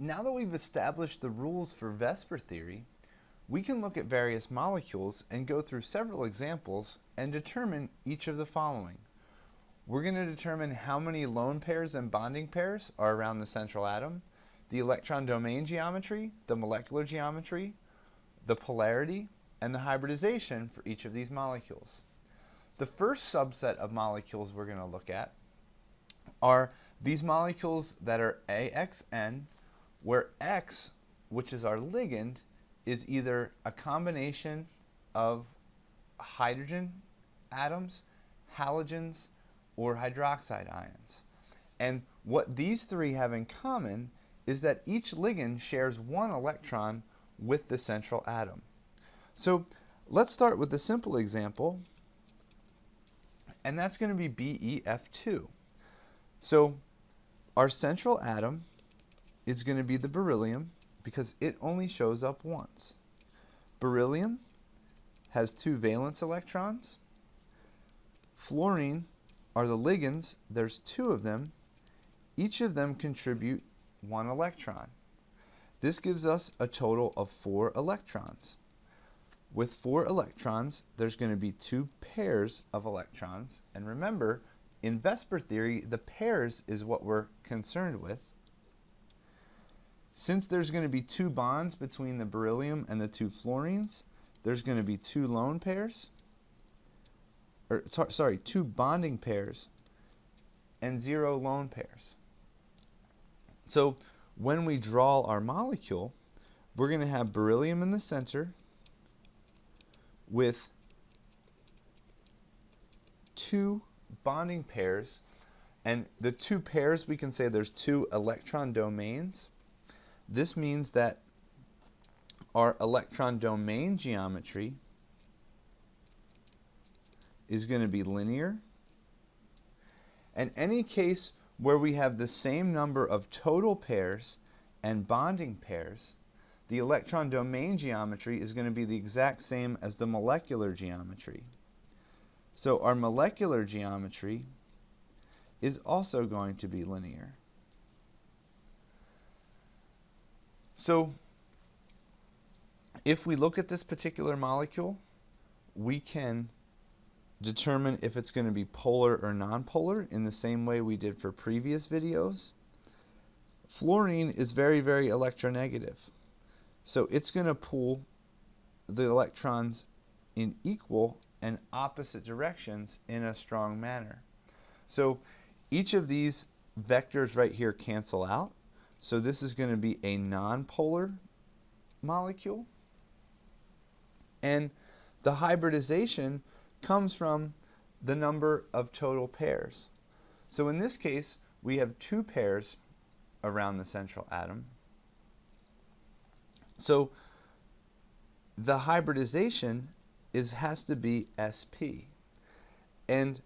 Now that we've established the rules for VSEPR theory, we can look at various molecules and go through several examples and determine each of the following. We're going to determine how many lone pairs and bonding pairs are around the central atom, the electron domain geometry, the molecular geometry, the polarity, and the hybridization for each of these molecules. The first subset of molecules we're going to look at are these molecules that are AXn, where X, which is our ligand, is either a combination of hydrogen atoms, halogens, or hydroxide ions. And what these three have in common is that each ligand shares one electron with the central atom. So let's start with a simple example, and that's going to be BeF2. So our central atom is going to be the beryllium because it only shows up once. Beryllium has 2 valence electrons. Fluorine are the ligands. There's 2 of them. Each of them contribute 1 electron. This gives us a total of 4 electrons. With 4 electrons, there's going to be 2 pairs of electrons. And remember, in VSEPR theory, the pairs is what we're concerned with. Since there's going to be 2 bonds between the beryllium and the 2 fluorines, there's going to be 2 lone pairs, or sorry, 2 bonding pairs and 0 lone pairs. So when we draw our molecule, we're going to have beryllium in the center with 2 bonding pairs, and the 2 pairs, we can say there's 2 electron domains. This means that our electron domain geometry is going to be linear. And any case where we have the same number of total pairs and bonding pairs, the electron domain geometry is going to be the exact same as the molecular geometry. So our molecular geometry is also going to be linear. So if we look at this particular molecule, we can determine if it's going to be polar or nonpolar in the same way we did for previous videos. Fluorine is very, very electronegative. So it's going to pull the electrons in equal and opposite directions in a strong manner. So each of these vectors right here cancel out. So this is going to be a nonpolar molecule. And the hybridization comes from the number of total pairs. So in this case, we have 2 pairs around the central atom. So the hybridization has to be sp. And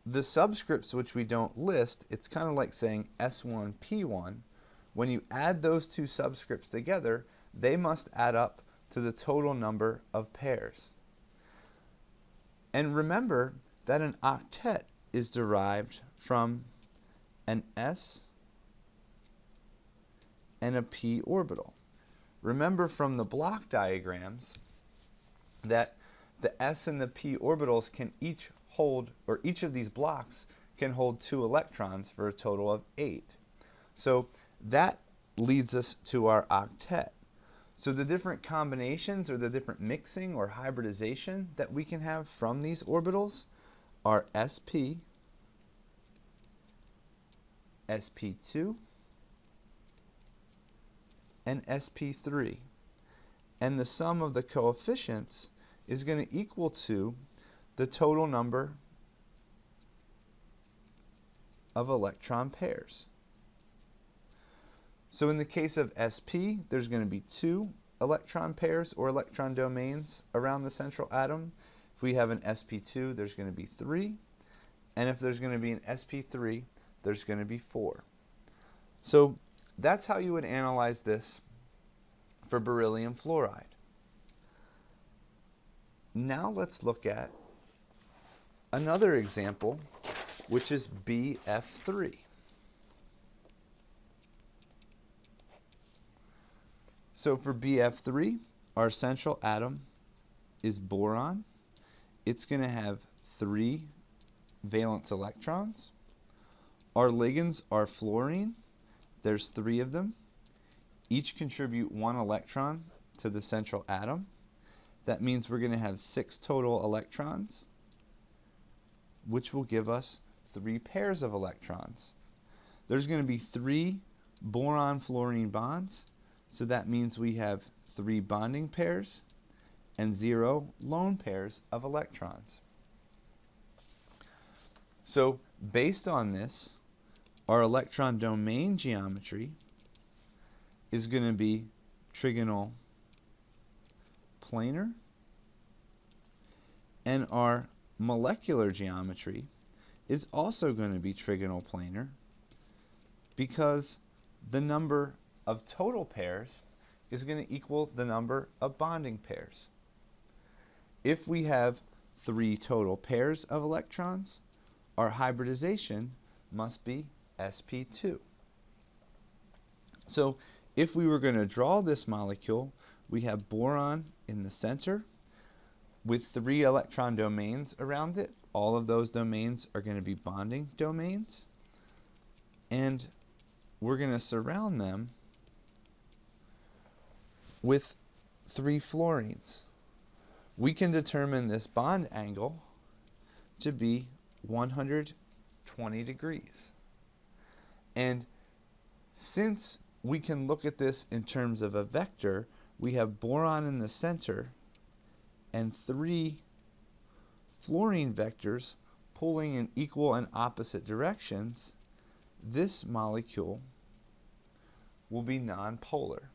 the subscripts which we don't list, it's kind of like saying S1P1. When you add those 2 subscripts together, they must add up to the total number of pairs. And remember that an octet is derived from an s and a p orbital. Remember from the block diagrams that the s and the p orbitals can each hold, or each of these blocks can hold 2 electrons for a total of 8. So that leads us to our octet. So the different combinations or the different mixing or hybridization that we can have from these orbitals are sp, sp2, and sp3. And the sum of the coefficients is going to equal to the total number of electron pairs. So in the case of sp, there's going to be 2 electron pairs or electron domains around the central atom. If we have an sp2, there's going to be 3. And if there's going to be an sp3, there's going to be 4. So that's how you would analyze this for beryllium fluoride. Now let's look at another example, which is BF3. So for BF3, our central atom is boron. It's going to have 3 valence electrons. Our ligands are fluorine. There's 3 of them. Each contribute 1 electron to the central atom. That means we're going to have 6 total electrons, which will give us 3 pairs of electrons. There's going to be 3 boron-fluorine bonds, so that means we have 3 bonding pairs and 0 lone pairs of electrons. So based on this, our electron domain geometry is going to be trigonal planar, and our molecular geometry is also going to be trigonal planar because the number of total pairs is going to equal the number of bonding pairs. If we have 3 total pairs of electrons, our hybridization must be sp2. So if we were going to draw this molecule, we have boron in the center with 3 electron domains around it. All of those domains are going to be bonding domains, and we're going to surround them with 3 fluorines. We can determine this bond angle to be 120 degrees. And since we can look at this in terms of a vector, we have boron in the center and 3 fluorine vectors pulling in equal and opposite directions. This molecule will be nonpolar.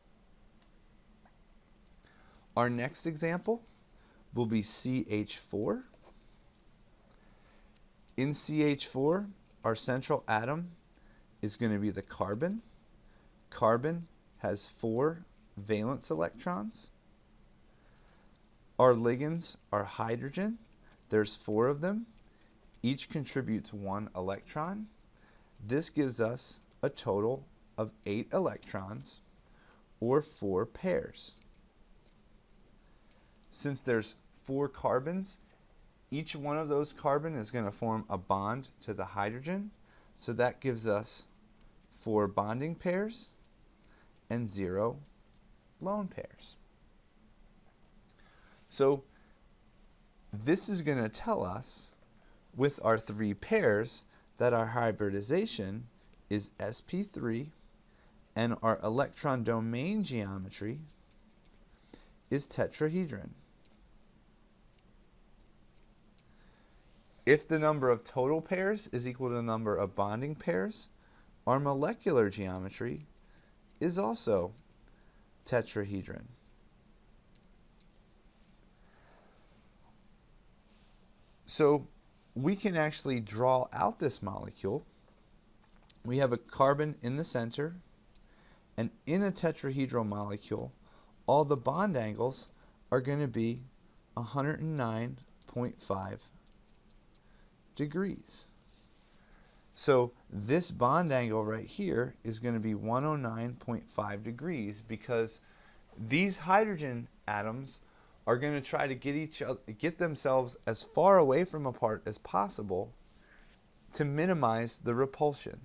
Our next example will be CH4. In CH4, our central atom is going to be the carbon. Carbon has 4 valence electrons. Our ligands are hydrogen. There's 4 of them. Each contributes 1 electron. This gives us a total of 8 electrons, or 4 pairs. Since there's 4 carbons, each one of those carbon is going to form a bond to the hydrogen, so that gives us 4 bonding pairs and 0 lone pairs. So this is going to tell us, with our 3 pairs, that our hybridization is sp3 and our electron domain geometry is tetrahedron. If the number of total pairs is equal to the number of bonding pairs, our molecular geometry is also tetrahedron. So we can actually draw out this molecule. We have a carbon in the center, and in a tetrahedral molecule, all the bond angles are going to be 109.5 degrees. So this bond angle right here is going to be 109.5 degrees because these hydrogen atoms are going to try to get themselves as far away from apart as possible to minimize the repulsion.